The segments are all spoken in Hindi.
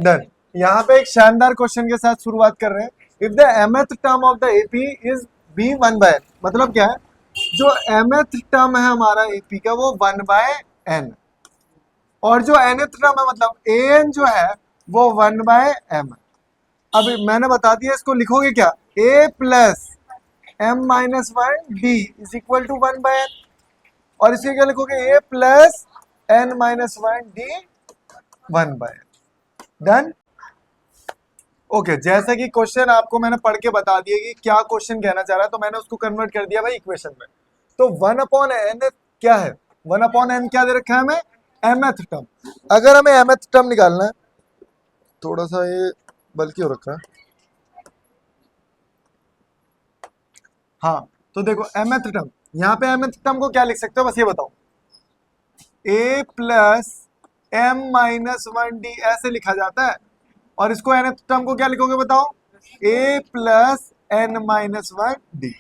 डन। यहाँ पे एक शानदार क्वेश्चन के साथ शुरुआत कर रहे हैं। If the mth term of the AP is B 1/n, मतलब क्या है, जो mth टर्म है हमारा एपी का वो 1/n, और जो nth टर्म है मतलब an जो है वो 1/m। अब मैंने बता दिया, इसको लिखोगे क्या, a plus m minus 1d is equal to 1/n, और इसी क्या लिखोगे, a plus n minus 1d 1/n। Done. Okay, जैसे कि क्वेश्चन आपको मैंने पढ़ के बता दिया कि क्या क्वेश्चन कहना चाह रहा है, तो मैंने उसको कन्वर्ट कर दिया भाई इक्वेशन में। तो 1/n क्या है, 1/n क्या दे रखा है हमें, mth टर्म। अगर हमें mth टर्म निकालना है, थोड़ा सा ये बल्कि हो रखा है, हाँ, तो देखो mth टर्म, यहाँ पे mth टर्म को क्या लिख सकते हो, बस ये बताओ, a plus m minus 1d ऐसे लिखा जाता है, और इसको nth टर्म को क्या लिखोगे बताओ, a plus n minus 1d।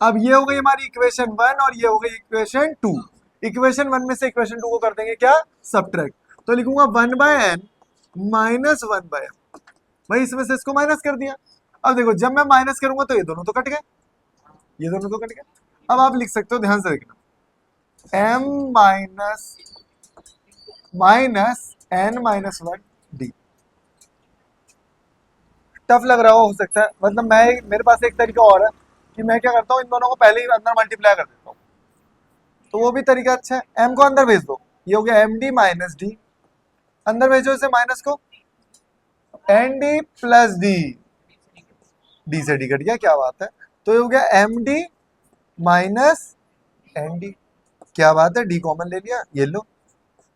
अब ये हो गई हमारी इक्वेशन 1 और ये हो गई इक्वेशन 2। इक्वेशन 1 में से इक्वेशन 2 को कर देंगे क्या, सब्ट्रैक्ट। तो लिखूंगा 1/n माइनस 1/m, भाई इसमें से इसको माइनस कर दिया। अब देखो जब मैं माइनस करूंगा तो ये दोनों तो कट गए, ये दोनों तो कट गए। अब आप लिख सकते हो, ध्यान से देखना, m minus minus n minus 1d। Tough लग रहा हो सकता है, मतलब मैं, मेरे पास एक तरीका और है कि मैं क्या करता हूँ, इन दोनों को पहले ही अंदर मल्टीप्लाई कर देता हूँ, तो वो भी तरीका अच्छा है। m को अंदर भेज दो, ये हो गया एम डी माइनस डी, अंदर भेजो इसे माइनस को, N D plus D, D से डी कट गया, क्या बात है। तो ये हो गया M D minus N D, क्या बात है, डी कॉमन ले लिया, ये लो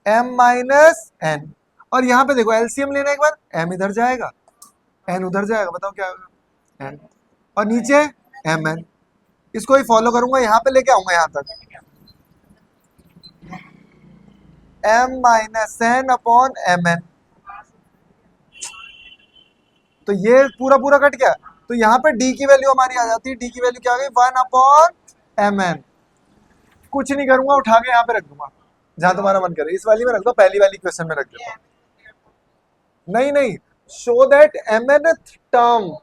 m माइनस एन, और यहाँ पे देखो एलसीएम लेना एक बार, m इधर जाएगा n उधर जाएगा, बताओ क्या होगा, n, और नीचे एम एन, इसको ही फॉलो करूंगा, यहाँ पे लेके आऊंगा यहाँ तक, m minus N upon M N, तो ये पूरा पूरा कट गया। तो यहाँ पे d की वैल्यू हमारी आ जाती है, d की वैल्यू क्या आ गई, 1/mn। कुछ नहीं करूंगा, उठा के यहाँ पे रख दूंगा, जहां तुम्हारा मन करे, इस वाली में रख दो, पहली वाली क्वेश्चन में रख देता हूँ। नहीं नहीं, show that mnth term,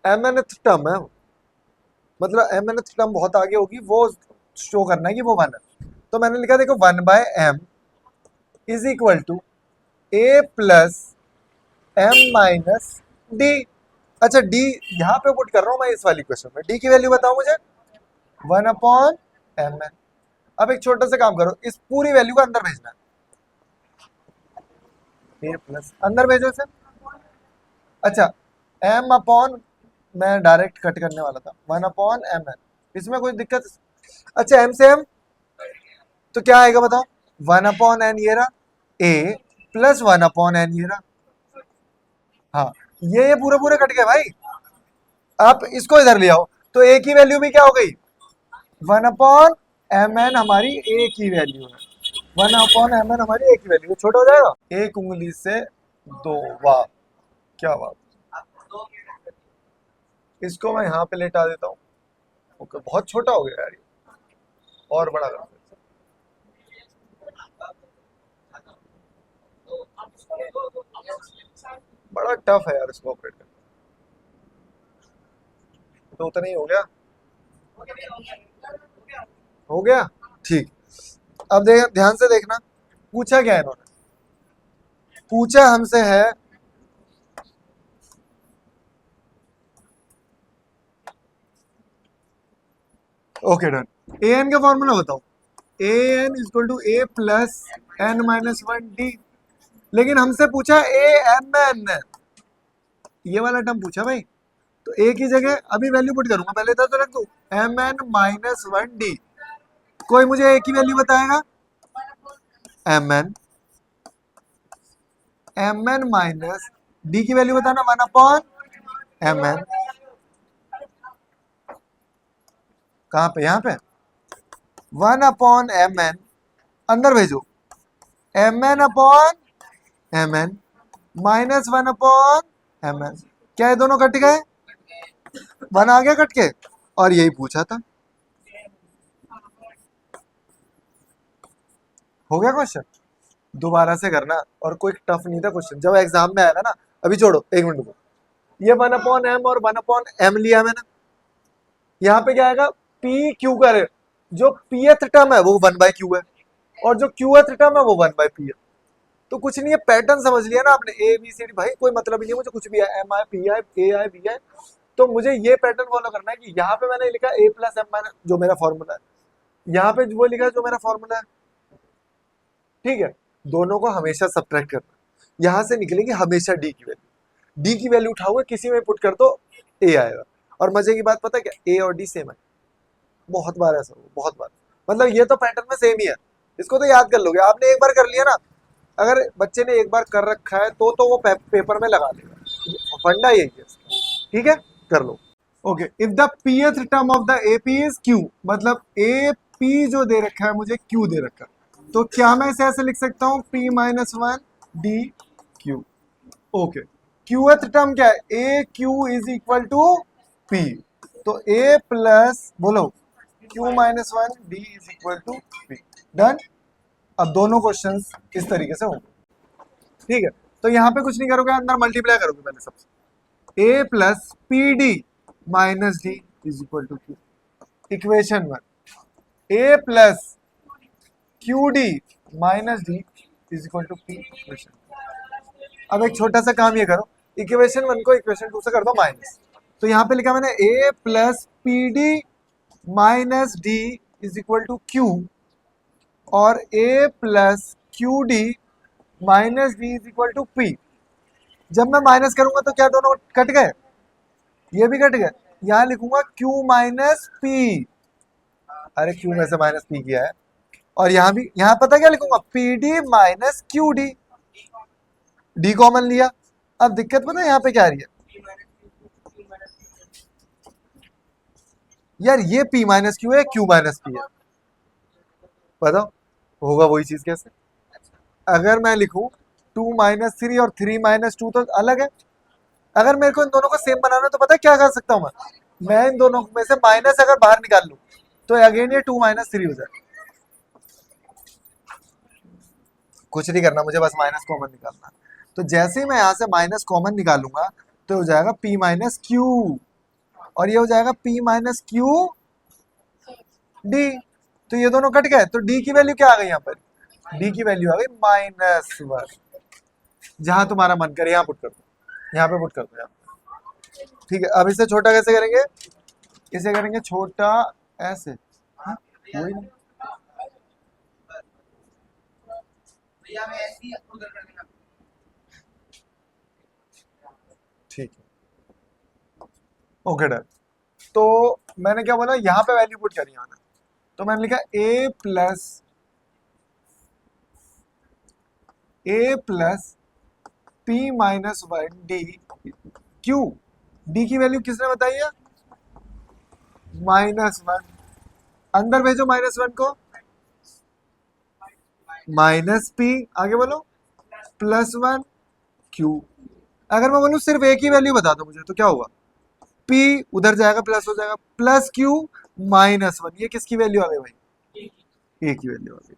mnth term है, मतलब mnth टर्म बहुत आगे होगी, वो शो करना है कि वो 1 है। तो मैंने लिखा देखो 1/m is equal to a plus m minus D. अच्छा डी यहाँ पे पुट कर रहा हूँ मैं इस वाली क्वेश्चन में, डी की वैल्यू बताओ मुझे, 1/mn। अब एक छोटा सा काम करो, इस पूरी वैल्यू को अंदर भेजना है, a प्लस, अंदर भेजो इसे। अच्छा m अपॉन, मैं डायरेक्ट कट करने वाला था, 1/mn, इसमें कोई दिक्कत, अच्छा m से m तो क्या आएगा बताओ, 1/n ये रहा, a प्लस 1/n ये रहा, हाँ, ये पूरे पूरे कट गए भाई। आप इसको इधर ले आओ, तो a की वैल्यू भी क्या हो गई, 1/mn हमारी a की वैल्यू है, 1/mn हमारी a की वैल्यू, छोटा हो जाएगा, एक उंगली से दो, वाह क्या बात। इसको मैं यहाँ पे लेटा देता हूँ, ओके, बहुत छोटा हो गया यार ये, और बड़ा कर दो। बड़ा टफ है यार इसको ऑपरेट करना, तो उतना ही हो गया, हो गया, ठीक। अब देख, ध्यान से देखना, पूछा क्या है इन्होंने, पूछा हमसे है ओके डन, ए एन का फॉर्मूला बताओ, A N equal to A plus N minus 1d, लेकिन हमसे पूछा ए एम एन, ये वाला टर्म पूछा भाई, तो ए की जगह अभी वैल्यू पुट करूंगा, पहले इधर तो रख दो, एम एन माइनस 1d, कोई मुझे ए की वैल्यू बताएगा, M N, M N minus D की वैल्यू बताना, 1/mn, कहाँ पे, यहाँ पे 1/mn, अंदर भेजो, mn/mn माइनस 1/mn, क्या ये दोनों कट गए, 1 आ गया कट के, और यही पूछा था, हो गया क्वेश्चन। दोबारा से करना, और कोई टफ नहीं था क्वेश्चन, जब एग्जाम में आएगा ना। अभी छोड़ो, एक मिनट रुको। ये 1/m और 1/m लिया मैंने। यहाँ पे क्या आएगा, पी क्यू करे, जो pth टर्म है वो 1/q है, और जो qth टर्म है वो 1/p है। तो कुछ नहीं है, पैटर्न समझ लिया ना आपने, ए बी सी डी, भाई कोई मतलब ही नहीं है मुझे कुछ भी है, M I P I A I B I. तो मुझे ये पैटर्न फॉलो करना है कि यहाँ पे मैंने लिखा ए प्लस एम माइनस, जो मेरा फॉर्मूला है, यहाँ पे वो लिखा है जो मेरा फॉर्मूला है, ठीक है। दोनों को हमेशा सब्ट्रैक्ट करना, यहाँ से निकलेगी हमेशा डी की वैल्यू। डी की वैल्यू उठाओगे किसी में पुट कर दो, ए आएगा। और मजे की बात पता है क्या, ए और डी सेम है, बहुत बार ऐसा हुआ, बहुत बार। मतलब ये तो पैटर्न में सेम ही है, इसको तो याद कर लोगे, आपने एक बार कर लिया ना, अगर बच्चे ने एक बार कर रखा है तो वो पेपर में लगा लेगा, फंडा यही है इसका, ठीक है, कर लो। Okay, if the pth term of the AP is Q, मतलब ए पी जो दे रखा है मुझे क्यू दे रखा है, तो क्या मैं इसे ऐसे लिख सकता हूँ, p minus one D Q. Okay, qth term क्या है, A Q is equal to P, तो ए प्लस बोलो Q minus one D is equal to P. Done. अब दोनों क्वेश्चंस इस तरीके से होंगे, ठीक है। तो यहाँ पे कुछ नहीं करोगे, अंदर मल्टीप्लाई करोगे पहले सबसे, A plus P D minus D is equal to Q, equation one. A plus Q D minus D is equal to P, equation. अब एक छोटा सा काम ये करो, इक्वेशन वन को इक्वेशन टू से कर दो माइनस, तो यहाँ पे लिखा मैंने A plus P D minus D is equal to Q, और A plus Q D minus D is equal to P. जब मैं माइनस करूंगा तो क्या दोनों कट गए, ये भी कट गए, यहां लिखूंगा क्यू माइनस पी, अरे क्यू में से माइनस पी किया है, और यहां भी, यहां पता क्या लिखूंगा, P D minus Q D, D common लिया। अब दिक्कत पता है यहाँ पे क्या आ रही है, यार ये p माइनस क्यू है, q माइनस पी है, बताओ होगा वही चीज कैसे। अगर मैं लिखूं 2 माइनस थ्री और 3 माइनस टू तो अलग है, अगर मेरे को इन दोनों को सेम बनाना है तो पता है क्या कर सकता हूँ मैं इन दोनों में से माइनस अगर बाहर निकाल लूं तो अगेन ये 2 माइनस थ्री हो जाए। कुछ नहीं करना मुझे, बस माइनस कॉमन निकालना। तो जैसे ही मैं यहाँ से माइनस कॉमन निकालूंगा तो हो जाएगा p माइनस क्यू, और ये हो जाएगा p माइनस क्यू डी, तो ये दोनों कट गए, तो d की वैल्यू क्या आ गई यहाँ पर, d की वैल्यू आ गई माइनस वन। जहां तुम्हारा मन करे यहाँ पुट कर दो, यहाँ पे पुट कर दो यहाँ, ठीक है। अब इसे छोटा कैसे करेंगे, इसे करेंगे छोटा ऐसे, हाँ? वही ना, ठीक है, ओके डन। तो मैंने क्या बोला, यहाँ पे वैल्यू पुट करी आना, तो मैंने लिखा A plus P minus one D Q, D की वैल्यू किसने बताई है, माइनस वन, अंदर भेजो माइनस वन को, माइनस पी, आगे बोलो प्लस वन क्यू। अगर मैं बोलूं सिर्फ ए की वैल्यू बता दो मुझे तो क्या होगा, पी उधर जाएगा प्लस हो जाएगा, प्लस क्यू माइनस वन, ये किसकी वैल्यू आ गई भाई, ए की वैल्यू आ गई।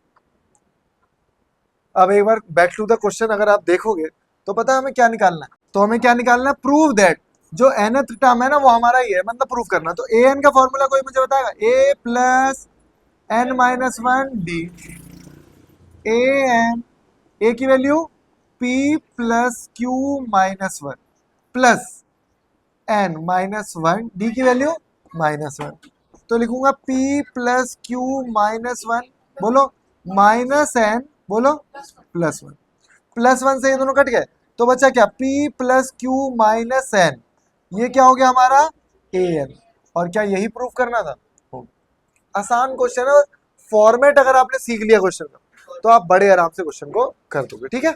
अब एक बार बैक टू द क्वेश्चन अगर आप देखोगे तो पता है हमें क्या निकालना है, तो हमें क्या निकालना है, प्रूव दैट जो nth टर्म है ना वो हमारा ही है, मतलब प्रूव करना। तो ए एन का फॉर्मूला कोई मुझे बताएगा, A plus N minus one D, A N, A की value p plus Q minus one plus N minus one, D की वैल्यू माइनस वन, तो लिखूंगा p plus Q minus one, बोलो माइनस एन, बोलो प्लस वन, प्लस वन से ये दोनों कट गए, तो बचा क्या, p plus Q minus N, ये क्या हो गया हमारा ए एन। और क्या यही प्रूफ करना था, आसान क्वेश्चन है, फॉर्मेट अगर आपने सीख लिया क्वेश्चन का तो आप बड़े आराम से क्वेश्चन को कर दोगे, ठीक है।